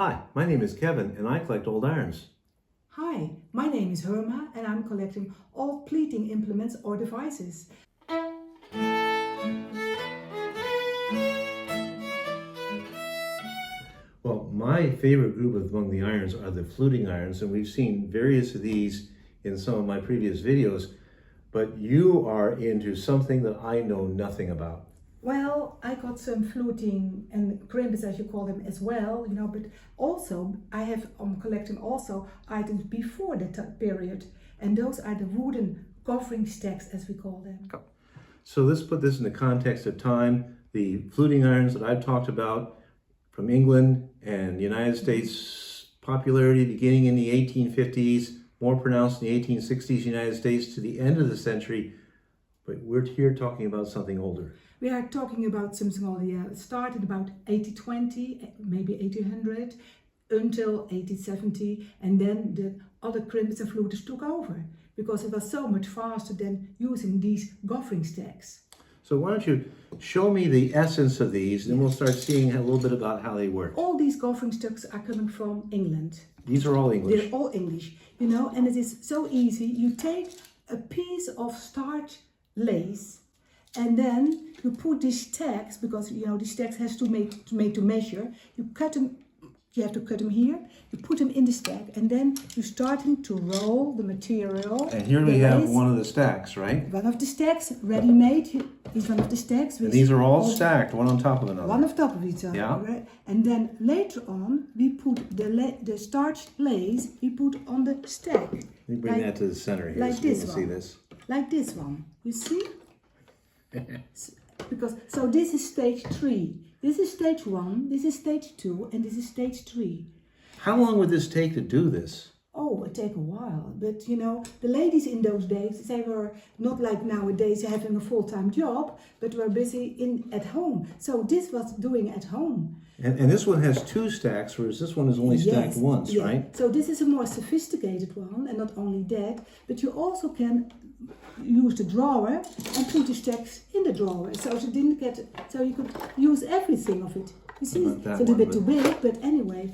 Hi, my name is Kevin and I collect old irons. Hi, my name is Herma and I'm collecting old pleating implements or devices. Well, my favorite group among the irons are the fluting irons, and we've seen various of these in some of my previous videos, but you are into something that I know nothing about. Well, I got some fluting and crimpers, as you call them, as well, but also I'm collecting also items before that period, and those are the wooden goffering stacks, as we call them. So let's put this in the context of time. The fluting irons that I've talked about from England and the United States, popularity beginning in the 1850s, more pronounced in the 1860s United States to the end of the century, but we're here talking about something older. We are talking about something older, yeah. It started about 1820, maybe 1800, until 1870, and then the other crimpers and fluters took over, because it was so much faster than using these goffering stacks. So why don't you show me the essence of these, and then we'll start seeing a little bit about how they work. All these goffering stacks are coming from England. These are all English. They're all English, and it is so easy. You take a piece of starch lace, and then you put these stacks, because these stacks has to make to measure. You cut them. You have to cut them here. You put them in the stack, and then you're starting to roll the material. And here we have one of the stacks, right? One of the stacks, ready-made. Is one of the stacks. And these are all stacked, one on top of another. One on top of each other. Yeah. Right? And then later on, we put the starch lace. We put on the stack. Let me bring that to the center here, like so you this can see one. this. Like this one. You see? So this is stage 3. This is stage 1, this is stage 2, and this is stage 3. How long would this take to do this? Oh, it take a while. But the ladies in those days, they were not like nowadays having a full-time job, but were busy at home. So this was doing at home. And this one has 2 stacks, whereas this one is only stacked once, right? So this is a more sophisticated one, and not only that, but you also can use the drawer and put the stacks in the drawer, so you could use everything of it. You see, it's a little bit too big, but anyway.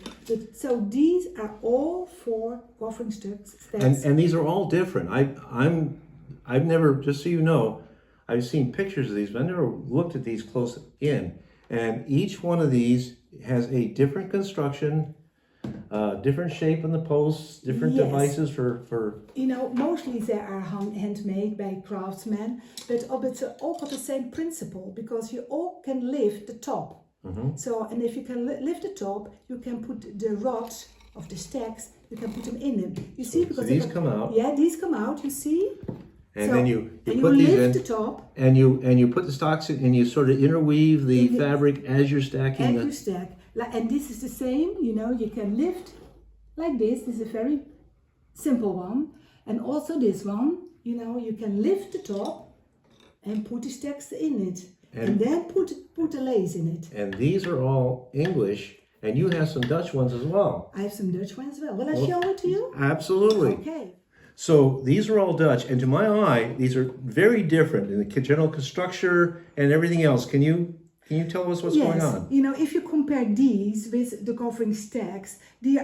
So these are all 4 goffering stacks. And these are all different. I've never, just so you know, I've seen pictures of these, but I've never looked at these close in. And each one of these has a different construction, different shape on the posts, different devices for... Mostly they are handmade by craftsmen, but it's all got the same principle, because you all can lift the top. So, and if you can lift the top, you can put the rods of the stacks, you can put them in them. You see, because these come out. Yeah, these come out, you see? And then you put these lift in, the top, and you put the stocks in, and you sort of interweave the fabric as you're stacking. and you stack. And this is the same, you can lift like this. This is a very simple one. And also this one, you can lift the top and put the stacks in it. And then put the lace in it. And these are all English, and you have some Dutch ones as well. I have some Dutch ones as well. Will I show it to you? Absolutely. Okay. So these are all Dutch, and to my eye, these are very different in the general structure and everything else. Can you tell us what's going on? If you compare these with the goffering stacks, these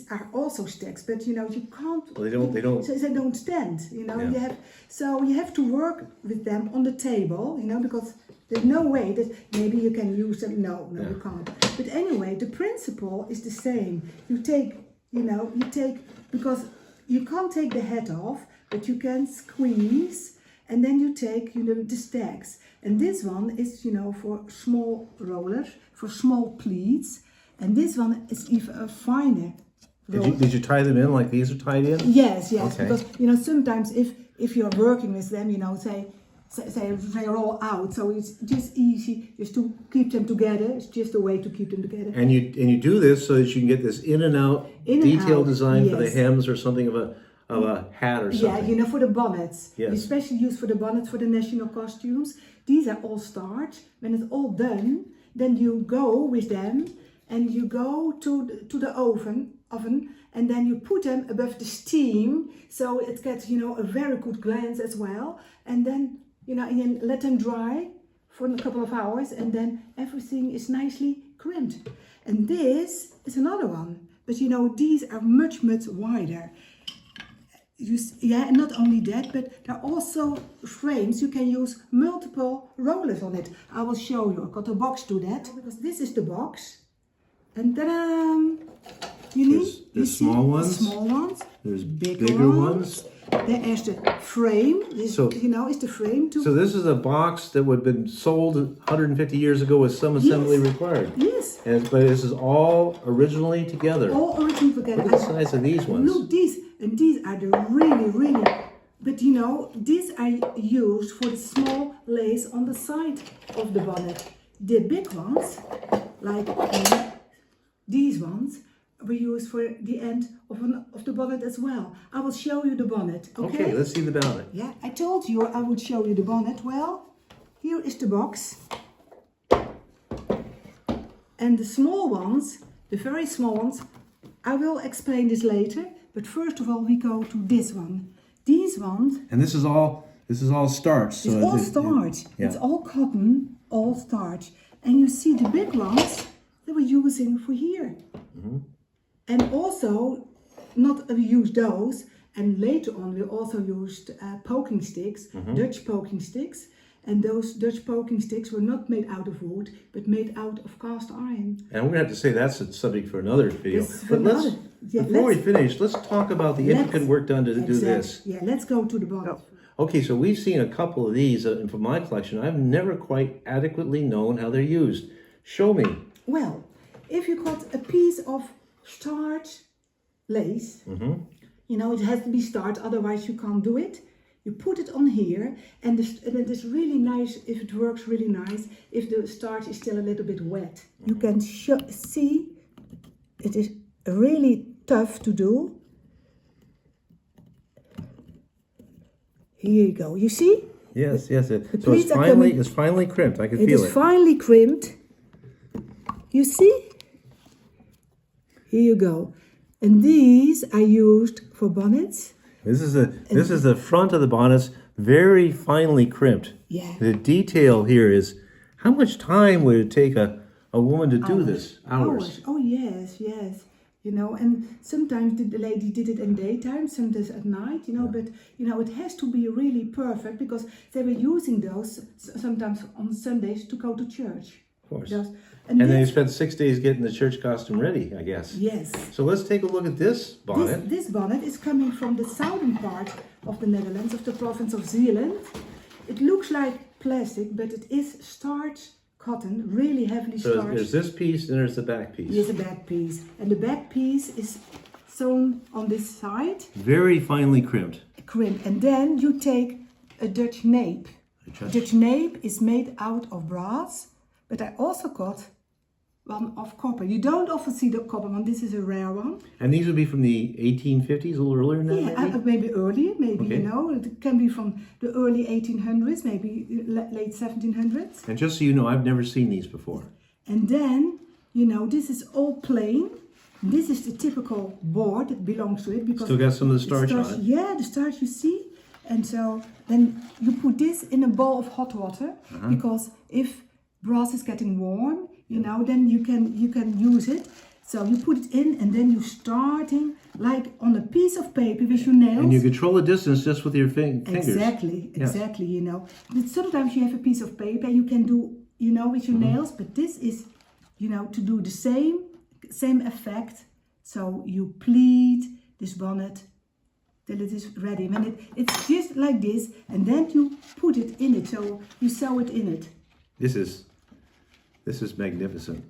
are also stacks, but you can't. Well, they don't. So they don't stand. You have to work with them on the table. Because there's no way that maybe you can use them. No, you can't. But anyway, the principle is the same. You take, because you can't take the head off, but you can squeeze, and then you take, the stacks. And this one is, for small rollers, for small pleats, and this one is even finer. Did you tie them in like these are tied in? Yes, okay. Because sometimes if you're working with them, they roll out, so it's just easy just to keep them together. It's just a way to keep them together. And you do this so that you can get this in and out detail design for the hems or something of a hat or something. Yeah, for the bonnets. Yes. Especially used for the bonnets for the national costumes. These are all starch. When it's all done, then you go with them and you go to the oven, and then you put them above the steam, so it gets a very good glance as well. And then and then let them dry for a couple of hours, and then everything is nicely crimped. And this is another one. But you know, these are much, much wider. Yeah, and not only that, but there are also frames. You can use multiple rollers on it. I will show you. I got a box to that. Because this is the box. And ta-da! There's small ones. Small ones. There's bigger ones. There is the frame. This, so, you know, is the frame too. So this is a box that would have been sold 150 years ago with some assembly required. Yes. But this is all originally together. All originally together. Look at the size of these ones. Look, these. And these are the really, but you know, these are used for the small lace on the side of the bonnet. The big ones, like these ones, were used for the end of the bonnet as well. I will show you the bonnet, okay? Okay, let's see the bonnet. Yeah, I told you I would show you the bonnet. Well, here is the box. And the small ones, the very small ones, I will explain this later. But first of all, we go to this one. These ones. And this is all starch. So it's all starch. Yeah. It's all cotton, all starch. And you see the big ones that we're using for here. Mm-hmm. And also, not we use those. And later on, we also used poking sticks, Dutch poking sticks. And those Dutch poking sticks were not made out of wood, but made out of cast iron. And we're going to have to say that's a subject for another video. But before we finish, let's talk about the intricate work done to do this. Yeah, let's go to the bonnet. Okay, so we've seen a couple of these from my collection. I've never quite adequately known how they're used. Show me. Well, if you got a piece of starch lace, you know, it has to be starch, otherwise you can't do it. You put it on here, and it is really nice if it works really nice if the starch is still a little bit wet. You can see it is really tough to do. Here you go. You see? Yes. So it's finely crimped. I can feel it. It is finely crimped. You see? Here you go. And these are used for bonnets. This is the front of the bonnets, very finely crimped. Yeah. The detail here is, how much time would it take a woman to do this? Hours. Oh yes. You know, and sometimes the lady did it in daytime, sometimes at night, you know, but you know, it has to be really perfect because they were using those sometimes on Sundays to go to church. Of course. And then you spent 6 days getting the church costume ready, I guess. Yes. So let's take a look at this bonnet. This bonnet is coming from the southern part of the Netherlands, of the province of Zeeland. It looks like plastic, but it is starch cotton, really heavily starched. So there's this piece and there's the back piece. Here's the back piece. And the back piece is sewn on this side. Very finely crimped. And then you take a Dutch nape. Dutch nape is made out of brass, but I also got one of copper. You don't often see the copper one. This is a rare one. And these would be from the 1850s, a little earlier than that? Yeah, maybe earlier, okay. You know. It can be from the early 1800s, maybe late 1700s. And just so you know, I've never seen these before. And then, you know, this is all plain. This is the typical board that belongs to it. Because still got some of the starch on it. Yeah, the starch you see. And so then you put this in a bowl of hot water, because if brass is getting warm, you know, then you can use it. So you put it in, and then you're starting like on a piece of paper with your nails. And you control the distance just with your fingers. Exactly, you know. But sometimes you have a piece of paper you can do, you know, with your nails, but this is, you know, to do the same effect. So you pleat this bonnet till it is ready. When it's just like this, and then you put it in it, so you sew it in it. This is magnificent.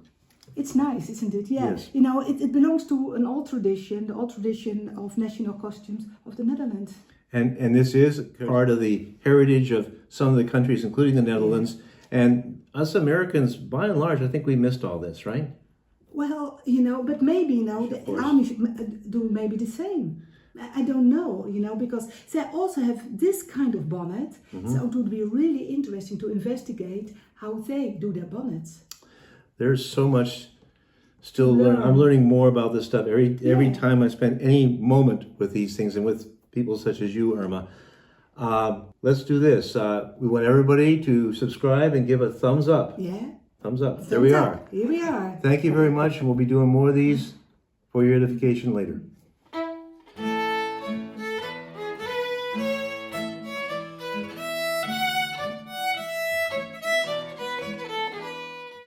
It's nice, isn't it? Yeah. Yes. You know, it belongs to an old tradition, the old tradition of national costumes of the Netherlands. And this is part of the heritage of some of the countries, including the Netherlands. And us Americans, by and large, I think we missed all this, right? Well, you know, but maybe, you know, the Amish do maybe the same. I don't know, you know, because they also have this kind of bonnet. So it would be really interesting to investigate how they do their bonnets. There's so much still learn. I'm learning more about this stuff every time I spend any moment with these things and with people such as you, Irma. Let's do this. We want everybody to subscribe and give a thumbs up. Yeah. Thumbs up. There we Thumbs are. up. Here we are. Thank you very much, and we'll be doing more of these for your edification later.